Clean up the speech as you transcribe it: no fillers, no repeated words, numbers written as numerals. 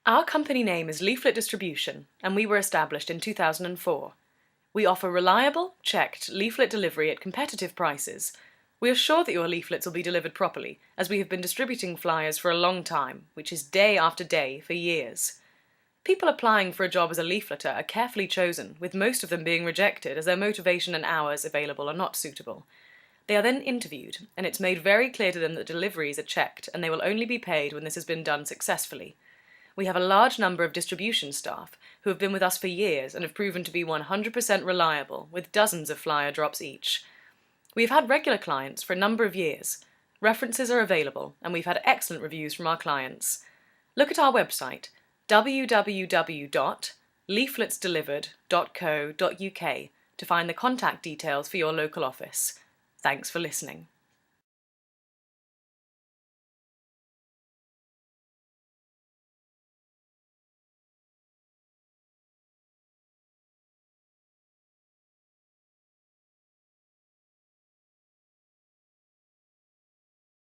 Our company name is Leaflet Distribution, and we were established in 2004. We offer reliable, checked leaflet delivery at competitive prices. We are sure that your leaflets will be delivered properly, as we have been distributing flyers for a long time, which is day after day for years. People applying for a job as a leafleter are carefully chosen, with most of them being rejected as their motivation and hours available are not suitable. They are then interviewed, and it's made very clear to them that deliveries are checked and they will only be paid when this has been done successfully. We have a large number of distribution staff who have been with us for years and have proven to be 100% reliable, with dozens of flyer drops each. We have had regular clients for a number of years. References are available, and we've had excellent reviews from our clients. Look at our website, www.leafletsdelivered.co.uk, to find the contact details for your local office. Thanks for listening.